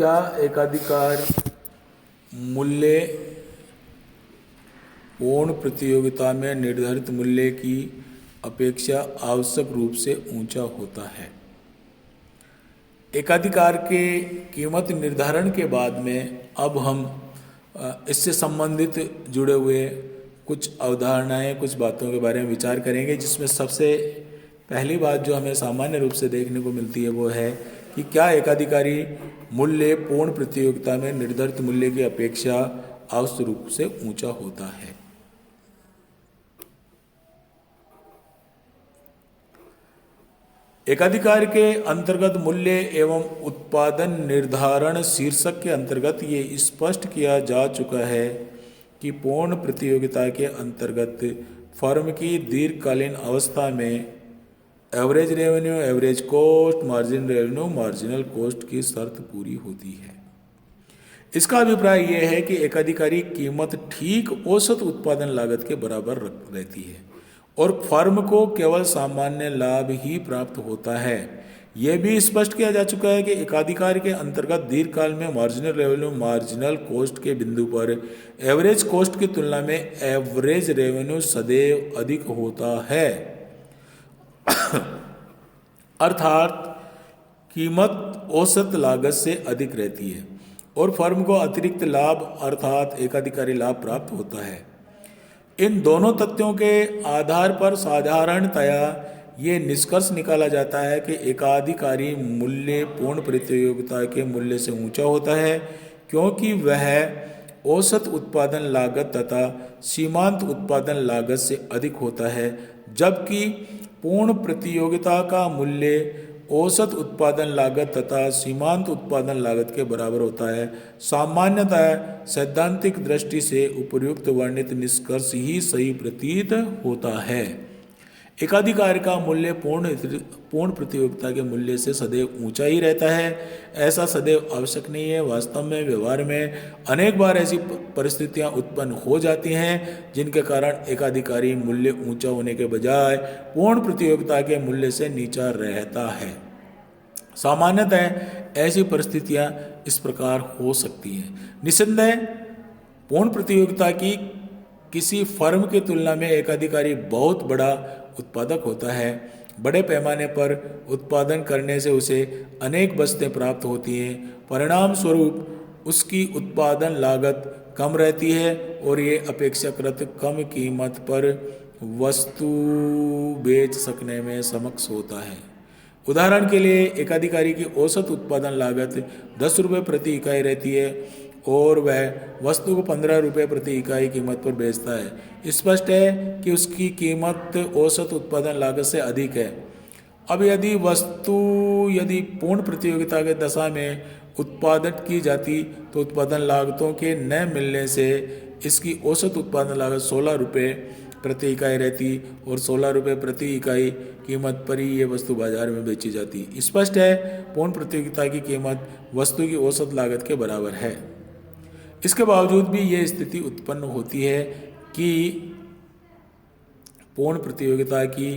क्या एकाधिकार मूल्य पूर्ण प्रतियोगिता में निर्धारित मूल्य की अपेक्षा आवश्यक रूप से ऊंचा होता है? एकाधिकार के कीमत निर्धारण के बाद में अब हम इससे संबंधित जुड़े हुए कुछ अवधारणाएं, कुछ बातों के बारे में विचार करेंगे, जिसमें सबसे पहली बात जो हमें सामान्य रूप से देखने को मिलती है वो है कि क्या एकाधिकारी मूल्य पूर्ण प्रतियोगिता में निर्धारित मूल्य की अपेक्षा आवश्यक रूप से ऊंचा होता है। एकाधिकार के अंतर्गत मूल्य एवं उत्पादन निर्धारण शीर्षक के अंतर्गत ये स्पष्ट किया जा चुका है कि पूर्ण प्रतियोगिता के अंतर्गत फर्म की दीर्घकालीन अवस्था में average revenue, average cost, margin revenue, marginal cost की शर्त पूरी होती है। इसका अभिप्राय यह है कि एकाधिकारी कीमत ठीक औसत उत्पादन लागत के बराबर रहती है और फर्म को केवल सामान्य लाभ ही प्राप्त होता है। यह भी स्पष्ट किया जा चुका है कि एकाधिकार के अंतर्गत दीर्घकाल में मार्जिनल रेवेन्यू, मार्जिनल कॉस्ट के बिंदु पर एवरेज कॉस्ट की तुलना में एवरेज रेवेन्यू सदैव अधिक होता है। अर्थात कीमत औसत लागत से अधिक रहती है और फर्म को अतिरिक्त लाभ अर्थात एकाधिकारी लाभ प्राप्त होता है। इन दोनों तथ्यों के आधार पर साधारणतया ये निष्कर्ष निकाला जाता है कि एकाधिकारी मूल्य पूर्ण प्रतियोगिता के मूल्य से ऊंचा होता है, क्योंकि वह औसत उत्पादन लागत तथा सीमांत उत्पादन लागत से अधिक होता है, जबकि पूर्ण प्रतियोगिता का मूल्य औसत उत्पादन लागत तथा सीमांत उत्पादन लागत के बराबर होता है। सामान्यतः सैद्धांतिक दृष्टि से उपर्युक्त वर्णित निष्कर्ष ही सही प्रतीत होता है। एकाधिकार का मूल्य पूर्ण प्रतियोगिता के मूल्य से सदैव ऊंचा ही रहता है। ऐसा सदैव आवश्यक नहीं है। वास्तव में व्यवहार में अनेक बार ऐसी परिस्थितियां उत्पन्न हो जाती हैं जिनके कारण एकाधिकारी मूल्य ऊंचा होने के बजाय पूर्ण प्रतियोगिता के मूल्य से नीचा रहता है। सामान्यतः ऐसी परिस्थितियां इस प्रकार हो सकती हैं। निस्संदेह पूर्ण प्रतियोगिता की किसी फर्म की तुलना में एकाधिकारी बहुत बड़ा उत्पादक होता है। बड़े पैमाने पर उत्पादन करने से उसे अनेक बचतें प्राप्त होती हैं। परिणाम स्वरूप उसकी उत्पादन लागत कम रहती है और ये अपेक्षाकृत कम कीमत पर वस्तु बेच सकने में सक्षम होता है। उदाहरण के लिए एकाधिकारी की औसत उत्पादन लागत 10 रुपये प्रति इकाई रहती है और वह वस्तु को 15 रुपये प्रति इकाई कीमत पर बेचता है। स्पष्ट है कि उसकी कीमत औसत उत्पादन लागत से अधिक है। अब यदि पूर्ण प्रतियोगिता के दशा में उत्पादन की जाती तो उत्पादन लागतों के न मिलने से इसकी औसत उत्पादन लागत 16 रुपये प्रति इकाई रहती और 16 रुपये प्रति इकाई कीमत पर ही ये वस्तु बाजार में बेची जाती। स्पष्ट है पूर्ण प्रतियोगिता की कीमत वस्तु की औसत लागत के बराबर है। इसके बावजूद भी ये स्थिति उत्पन्न होती है कि पूर्ण प्रतियोगिता की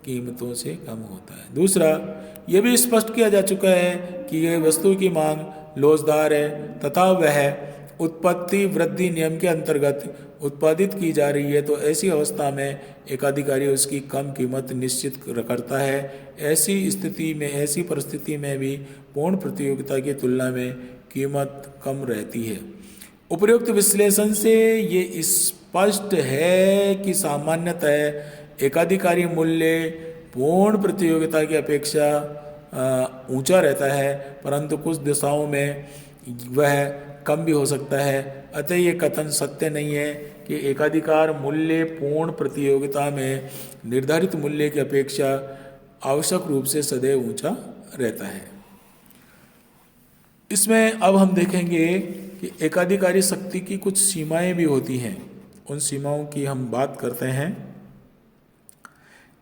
कीमतों से कम होता है। दूसरा, यह भी स्पष्ट किया जा चुका है कि यह वस्तु की मांग लोचदार है तथा वह उत्पत्ति वृद्धि नियम के अंतर्गत उत्पादित की जा रही है, तो ऐसी अवस्था में एकाधिकारी उसकी कम कीमत निश्चित करता है। ऐसी परिस्थिति में भी पूर्ण प्रतियोगिता की तुलना में कीमत कम रहती है। उपर्युक्त विश्लेषण से ये स्पष्ट है कि सामान्यतः एकाधिकारी मूल्य पूर्ण प्रतियोगिता की अपेक्षा ऊंचा रहता है, परंतु कुछ दिशाओं में वह कम भी हो सकता है। अतः ये कथन सत्य नहीं है कि एकाधिकार मूल्य पूर्ण प्रतियोगिता में निर्धारित मूल्य की अपेक्षा आवश्यक रूप से सदैव ऊंचा रहता है। इसमें अब हम देखेंगे कि एकाधिकारी शक्ति की कुछ सीमाएं भी होती हैं। उन सीमाओं की हम बात करते हैं।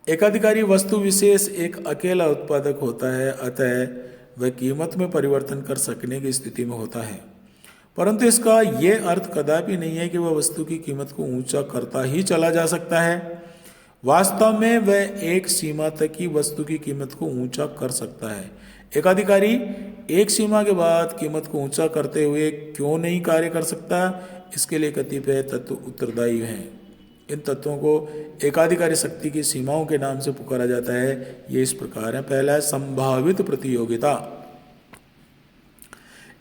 एकाधिकारी वस्तु विशेष एक अकेला उत्पादक होता है, अतः वह कीमत में परिवर्तन कर सकने की स्थिति में होता है, परंतु इसका यह अर्थ कदापि नहीं है कि वह वस्तु की कीमत को ऊंचा करता ही चला जा सकता है। वास्तव में वह एक सीमा तक ही वस्तु की कीमत को ऊंचा कर सकता है। एकाधिकारी एक सीमा के बाद कीमत को ऊंचा करते हुए क्यों नहीं कार्य कर सकता, इसके लिए कतिपय तत्व उत्तरदायी हैं। इन तत्वों को एकाधिकारी शक्ति की सीमाओं के नाम से पुकारा जाता है। ये इस प्रकार है। पहला है संभावित प्रतियोगिता।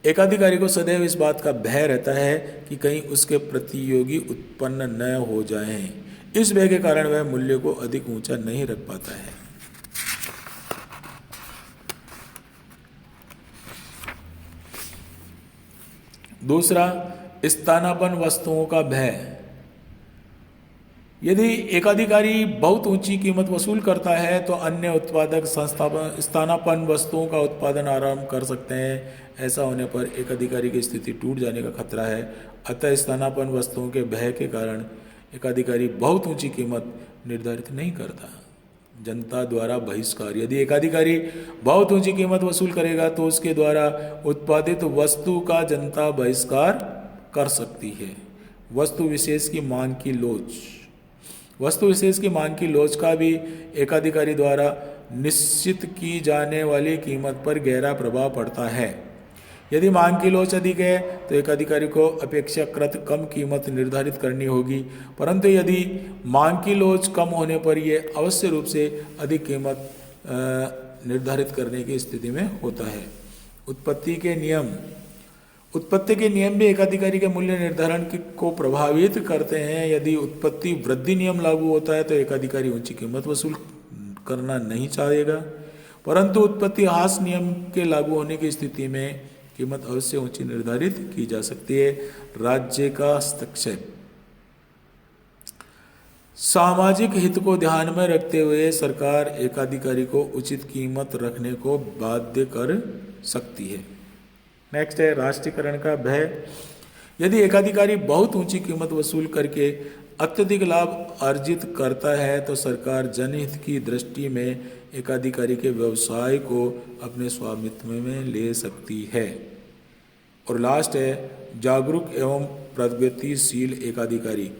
एकाधिकारी को सदैव इस बात का भय रहता है कि कहीं उसके प्रतियोगी उत्पन्न न हो जाएं। इस भय के कारण वह मूल्य को अधिक ऊंचा नहीं रख पाता है। दूसरा, स्थानापन्न वस्तुओं का भय। यदि एकाधिकारी बहुत ऊंची कीमत वसूल करता है तो अन्य उत्पादक स्थानापन्न वस्तुओं का उत्पादन आरंभ कर सकते हैं। ऐसा होने पर एकाधिकारी की स्थिति टूट जाने का खतरा है। अतः स्थानापन्न वस्तुओं के भय के कारण एकाधिकारी बहुत ऊंची कीमत निर्धारित नहीं करता। जनता द्वारा बहिष्कार। यदि एकाधिकारी बहुत ऊंची कीमत वसूल करेगा तो उसके द्वारा उत्पादित वस्तु का जनता बहिष्कार कर सकती है। वस्तु विशेष की मांग की लोच। वस्तु विशेष की मांग की लोच का भी एकाधिकारी द्वारा निश्चित की जाने वाली कीमत पर गहरा प्रभाव पड़ता है। यदि मांग की लोच अधिक है तो एकाधिकारी को अपेक्षाकृत कम कीमत निर्धारित करनी होगी, परंतु यदि मांग की लोच कम होने पर यह अवश्य रूप से अधिक कीमत निर्धारित करने की स्थिति में होता है। उत्पत्ति के नियम। उत्पत्ति के नियम भी एकाधिकारी के मूल्य निर्धारण को प्रभावित करते हैं। यदि उत्पत्ति वृद्धि नियम लागू होता है तो एकाधिकारी ऊंची कीमत वसूल करना नहीं चाहेगा, परंतु उत्पत्ति ह्रास नियम के लागू होने की स्थिति में कीमत अवश्य ऊंची निर्धारित की जा सकती है। राज्य का हस्तक्षेप। सामाजिक हित को ध्यान में रखते हुए सरकार एकाधिकारी को उचित कीमत रखने को बाध्य कर सकती है। नेक्स्ट है राष्ट्रीयकरण का भय। यदि एकाधिकारी बहुत ऊंची कीमत वसूल करके अत्यधिक लाभ अर्जित करता है तो सरकार जनहित की दृष्टि में एकाधिकारी के व्यवसाय को अपने स्वामित्व में ले सकती है। और लास्ट है जागरूक एवं प्रगतिशील एकाधिकारी।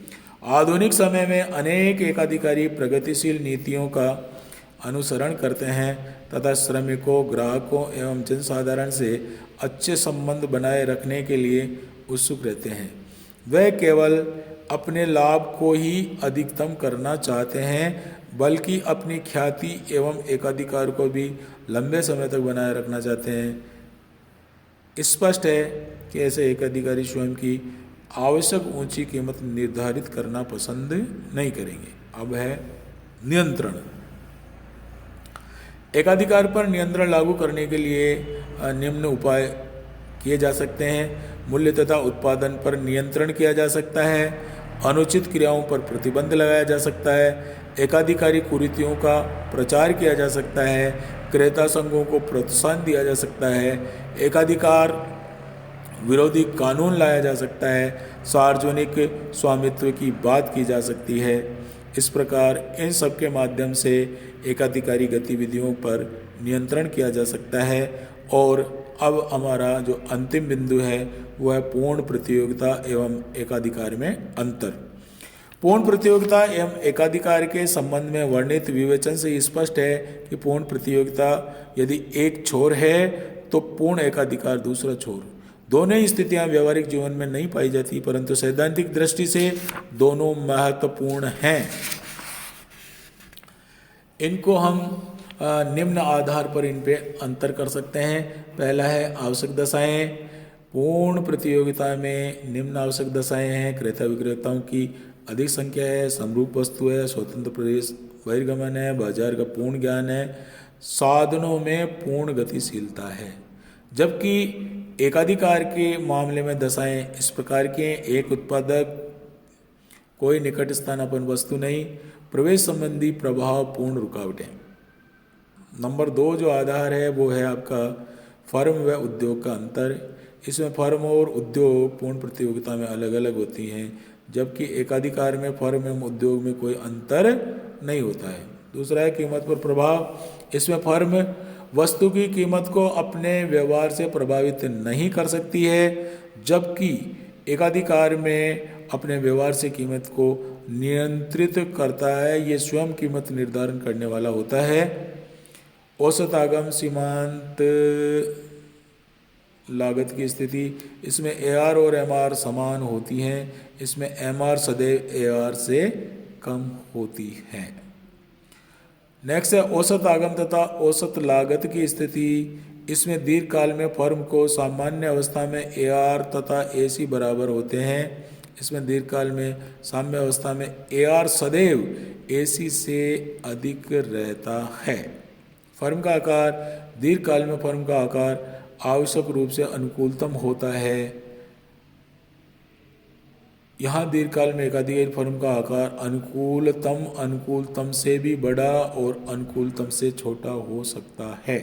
आधुनिक समय में अनेक एकाधिकारी प्रगतिशील नीतियों का अनुसरण करते हैं तथा श्रमिकों, ग्राहकों एवं जनसाधारण से अच्छे संबंध बनाए रखने के लिए उत्सुक रहते हैं। वे केवल अपने लाभ को ही अधिकतम करना चाहते हैं, बल्कि अपनी ख्याति एवं एकाधिकार को भी लंबे समय तक बनाए रखना चाहते हैं। स्पष्ट है कि ऐसे एकाधिकारी स्वयं की आवश्यक ऊंची कीमत निर्धारित करना पसंद नहीं करेंगे। अब है नियंत्रण। एकाधिकार पर नियंत्रण लागू करने के लिए निम्न उपाय किए जा सकते हैं। मूल्य तथा उत्पादन पर नियंत्रण किया जा सकता है। अनुचित क्रियाओं पर प्रतिबंध लगाया जा सकता है। एकाधिकारी कुरीतियों का प्रचार किया जा सकता है। क्रेता संघों को प्रोत्साहन दिया जा सकता है। एकाधिकार विरोधी कानून लाया जा सकता है। सार्वजनिक स्वामित्व की बात की जा सकती है। इस प्रकार इन सब के माध्यम से एकाधिकारी गतिविधियों पर नियंत्रण किया जा सकता है। और अब हमारा जो अंतिम बिंदु है वह है पूर्ण प्रतियोगिता एवं एकाधिकार में अंतर। पूर्ण प्रतियोगिता एवं एकाधिकार के संबंध में वर्णित विवेचन से स्पष्ट है कि पूर्ण प्रतियोगिता यदि एक छोर है तो पूर्ण एकाधिकार दूसरा छोर। दोनों ही स्थितियां व्यावहारिक जीवन में नहीं पाई जाती, परंतु सैद्धांतिक दृष्टि से दोनों महत्वपूर्ण हैं। इनको हम निम्न आधार पर इन पे अंतर कर सकते हैं। पहला है आवश्यक दशाएं। पूर्ण प्रतियोगिता में निम्न आवश्यक दशाएं हैं। क्रेता विक्रेताओं की अधिक संख्या है, समरूप वस्तु है, स्वतंत्र प्रवेश बहिर्गमन है, बाजार का पूर्ण ज्ञान है, साधनों में पूर्ण गतिशीलता है। जबकि एकाधिकार के मामले में दशाएं इस प्रकार की हैं। एक उत्पादक, कोई निकट स्थानापन्न वस्तु नहीं, प्रवेश संबंधी प्रभाव, पूर्ण रुकावटें। नंबर 2 जो आधार है वो है आपका फर्म व उद्योग का अंतर। इसमें फर्म और उद्योग पूर्ण प्रतियोगिता में अलग अलग होती हैं, जबकि एकाधिकार में फर्म एवं उद्योग में कोई अंतर नहीं होता है। दूसरा है कीमत पर प्रभाव। इसमें फर्म वस्तु की कीमत को अपने व्यवहार से प्रभावित नहीं कर सकती है, जबकि एकाधिकार में अपने व्यवहार से कीमत को नियंत्रित करता है। ये स्वयं कीमत निर्धारण करने वाला होता है। औसत आगम, सीमांत लागत की स्थिति, इसमें AR और MR समान होती हैं, इसमें MR सदैव AR से कम होती है। नेक्स्ट है औसत आगम तथा औसत लागत की स्थिति। इसमें दीर्घकाल में फर्म को सामान्य अवस्था में AR तथा AC बराबर होते हैं। इसमें दीर्घकाल में साम्य अवस्था में AR सदैव AC से अधिक रहता है। फर्म का आकार, दीर्घकाल में फर्म का आकार आवश्यक रूप से अनुकूलतम होता है। यहाँ दीर्घकाल में एकाधिकार फर्म का आकार अनुकूलतम से भी बड़ा और अनुकूलतम से छोटा हो सकता है।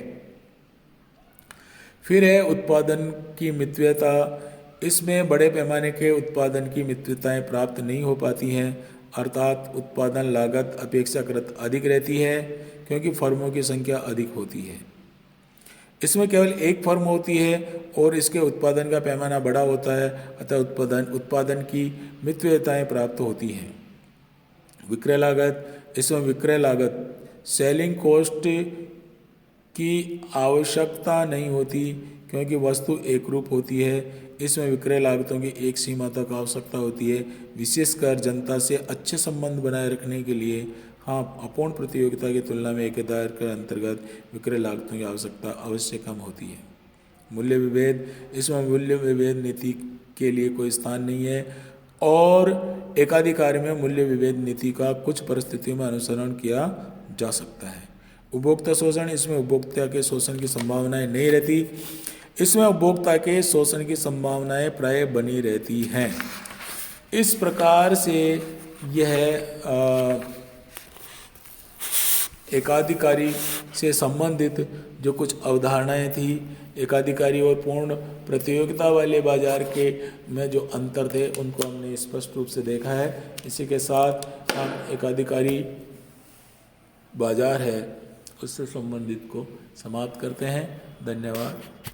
फिर है उत्पादन की मितव्ययता। इसमें बड़े पैमाने के उत्पादन की मितव्ययताएं प्राप्त नहीं हो पाती हैं, अर्थात उत्पादन लागत अपेक्षाकृत अधिक रहती है क्योंकि फर्मों की संख्या अधिक होती है। इसमें केवल एक फर्म होती है और इसके उत्पादन का पैमाना बड़ा होता है, अतः उत्पादन की मितव्ययताएं प्राप्त होती हैं। विक्रय लागत, इसमें विक्रय लागत सेलिंग कॉस्ट की आवश्यकता नहीं होती क्योंकि वस्तु एक रूप होती है। इसमें विक्रय लागतों की एक सीमा तक आवश्यकता होती है, विशेषकर जनता से अच्छे संबंध बनाए रखने के लिए। हाँ, अपूर्ण प्रतियोगिता की तुलना में एक दायरे के अंतर्गत विक्रय लागतों की आवश्यकता अवश्य कम होती है। मूल्य विभेद, इसमें मूल्य विभेद नीति के लिए कोई स्थान नहीं है और एकाधिकार में मूल्य विभेद नीति का कुछ परिस्थितियों में अनुसरण किया जा सकता है। उपभोक्ता शोषण, इसमें उपभोक्ता के शोषण की संभावनाएं नहीं रहती। इसमें उपभोक्ता के शोषण की संभावनाएं प्राय बनी रहती हैं। इस प्रकार से यह एकाधिकारी से संबंधित जो कुछ अवधारणाएं थी, एकाधिकारी और पूर्ण प्रतियोगिता वाले बाजार के में जो अंतर थे उनको हमने स्पष्ट रूप से देखा है। इसी के साथ हम एकाधिकारी बाजार है उससे संबंधित को समाप्त करते हैं। धन्यवाद।